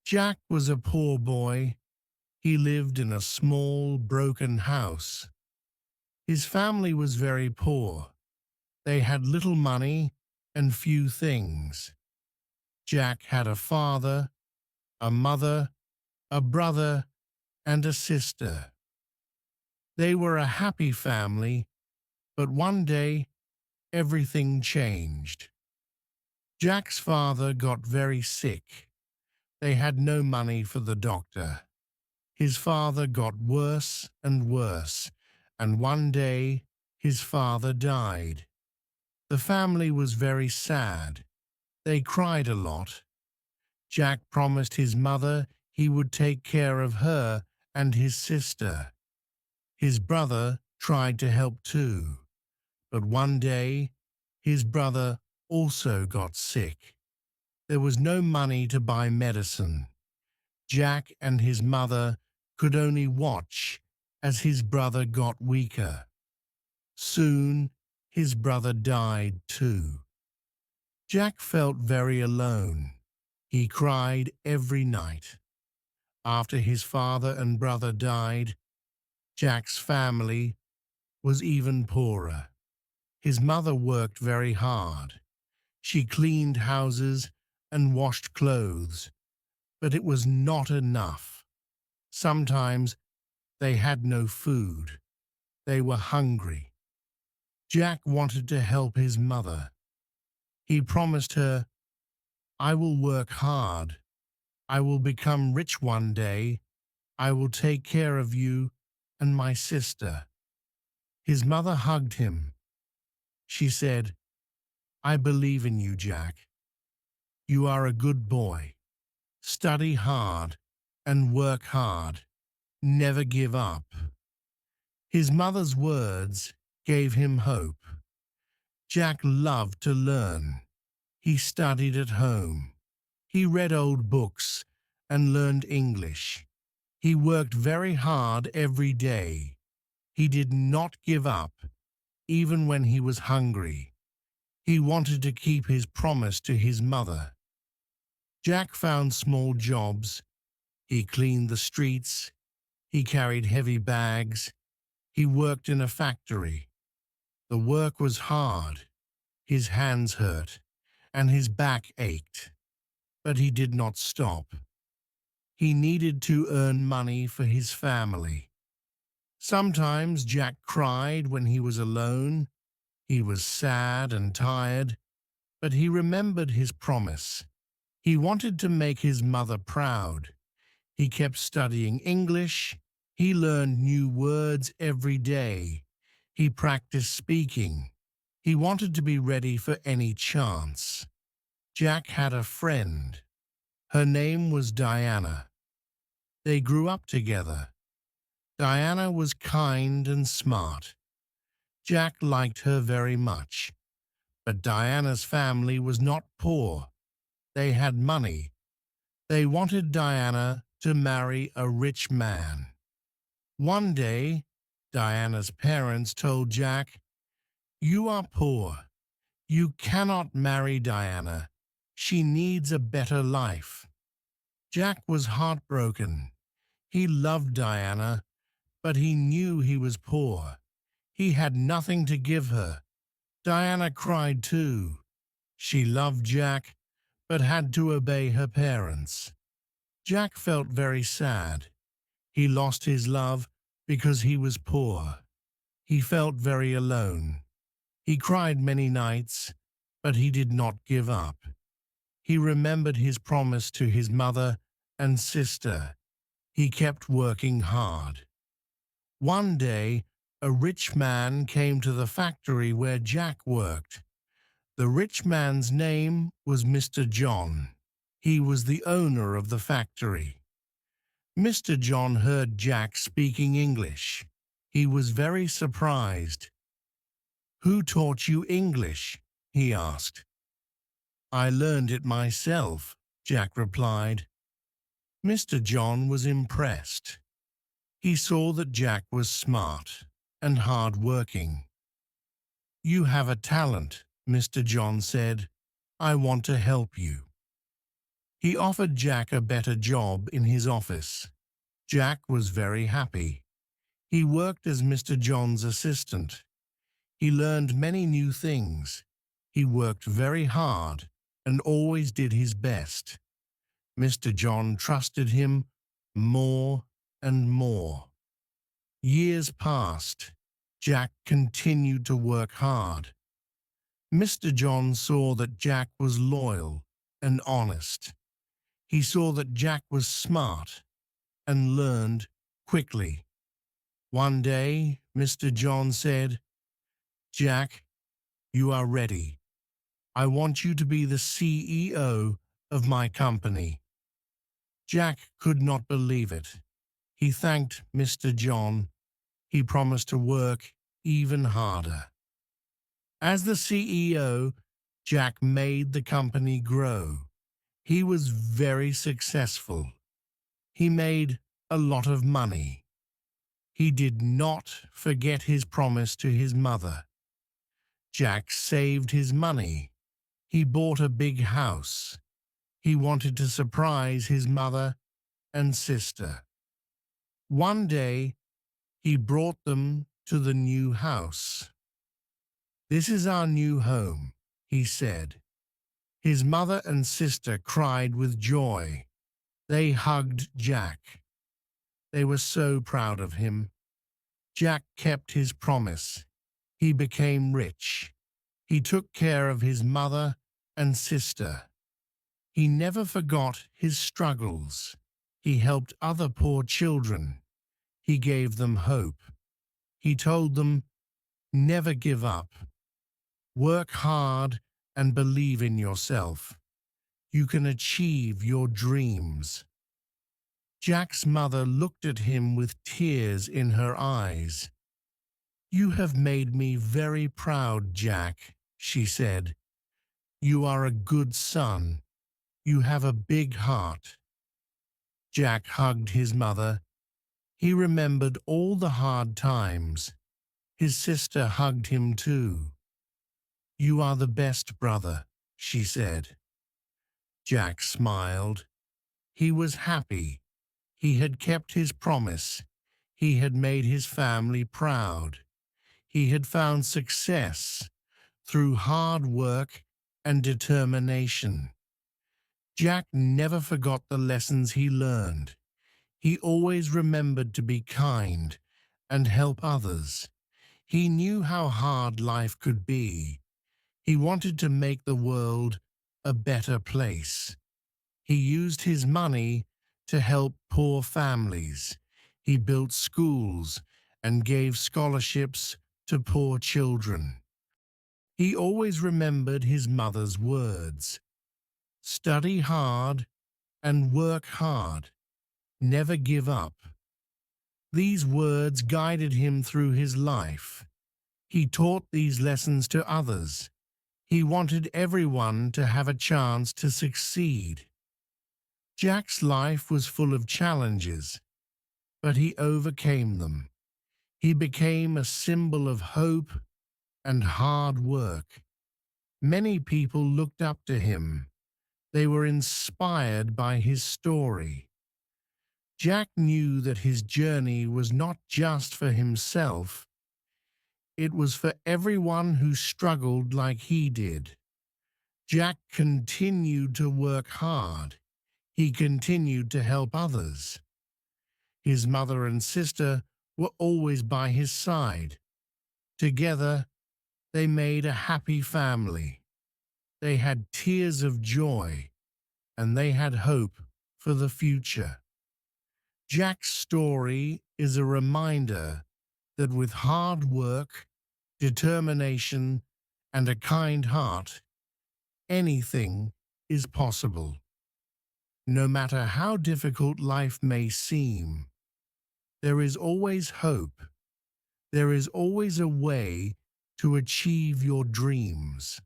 Jack was a poor boy. He lived in a small, broken house. His family was very poor. They had little money and few things. Jack had a father, a mother, a brother, and a sister. They were a happy family, but one day everything changed. Jack's father got very sick. They had no money for the doctor. His father got worse and worse, and one day his father died. The family was very sad. They cried a lot. Jack promised his mother he would take care of her and his sister. His brother tried to help too, but one day his brother also got sick. There was no money to buy medicine. Jack and his mother could only watch as his brother got weaker. Soon his brother died too. Jack felt very alone. He cried every night. After his father and brother died, Jack's family was even poorer. His mother worked very hard. She cleaned houses and washed clothes, but it was not enough. Sometimes they had no food. They were hungry. Jack wanted to help his mother. He promised her, "I will work hard. I will become rich one day. I will take care of you and my sister." His mother hugged him. She said, "I believe in you, Jack. You are a good boy. Study hard and work hard. Never give up." His mother's words gave him hope. Jack loved to learn. He studied at home. He read old books and learned English. He worked very hard every day. He did not give up, even when he was hungry. He wanted to keep his promise to his mother. Jack found small jobs. He cleaned the streets. He carried heavy bags. He worked in a factory. The work was hard. His hands hurt, and his back ached. But he did not stop. He needed to earn money for his family. Sometimes Jack cried when he was alone. He was sad and tired, but he remembered his promise. He wanted to make his mother proud. He kept studying English. He learned new words every day. He practiced speaking. He wanted to be ready for any chance. Jack had a friend. Her name was Diana. They grew up together. Diana was kind and smart. Jack liked her very much. But Diana's family was not poor. They had money. They wanted Diana to marry a rich man. One day, Diana's parents told Jack, "You are poor. You cannot marry Diana. She needs a better life." Jack was heartbroken. He loved Diana, but he knew he was poor. He had nothing to give her. Diana cried too. She loved Jack, but had to obey her parents. Jack felt very sad. He lost his love because he was poor. He felt very alone. He cried many nights, but he did not give up. He remembered his promise to his mother and sister. He kept working hard. One day, a rich man came to the factory where Jack worked. The rich man's name was Mr. John. He was the owner of the factory. Mr. John heard Jack speaking English. He was very surprised. "Who taught you English?" he asked. "I learned it myself," Jack replied. Mr. John was impressed. He saw that Jack was smart and hard-working. "You have a talent," Mr. John said. "I want to help you." He offered Jack a better job in his office. Jack was very happy. He worked as Mr. John's assistant. He learned many new things. He worked very hard and always did his best. Mr. John trusted him more and more. Years passed. Jack continued to work hard. Mr. John saw that Jack was loyal and honest. He saw that Jack was smart and learned quickly. One day, Mr. John said, "Jack, you are ready. I want you to be the CEO of my company." Jack could not believe it. He thanked Mr. John. He promised to work even harder. As the CEO, Jack made the company grow. He was very successful. He made a lot of money. He did not forget his promise to his mother. Jack saved his money. He bought a big house. He wanted to surprise his mother and sister. One day, he brought them to the new house. "This is our new home," he said. His mother and sister cried with joy. They hugged Jack. They were so proud of him. Jack kept his promise. He became rich. He took care of his mother and sister. He never forgot his struggles. He helped other poor children. He gave them hope. He told them, "Never give up. Work hard and believe in yourself. You can achieve your dreams." Jack's mother looked at him with tears in her eyes. "You have made me very proud, Jack," she said. "You are a good son. You have a big heart." Jack hugged his mother. He remembered all the hard times. His sister hugged him too. "You are the best brother," she said. Jack smiled. He was happy. He had kept his promise. He had made his family proud. He had found success through hard work and determination. Jack never forgot the lessons he learned. He always remembered to be kind and help others. He knew how hard life could be. He wanted to make the world a better place. He used his money to help poor families. He built schools and gave scholarships to poor children. He always remembered his mother's words: "Study hard and work hard. Never give up." These words guided him through his life. He taught these lessons to others. He wanted everyone to have a chance to succeed. Jack's life was full of challenges, but he overcame them. He became a symbol of hope and hard work. Many people looked up to him. They were inspired by his story. Jack knew that his journey was not just for himself. It was for everyone who struggled like he did. Jack continued to work hard. He continued to help others. His mother and sister were always by his side. Together, they made a happy family. They had tears of joy, and they had hope for the future. Jack's story is a reminder that with hard work, determination, and a kind heart, anything is possible. No matter how difficult life may seem, there is always hope. There is always a way to achieve your dreams.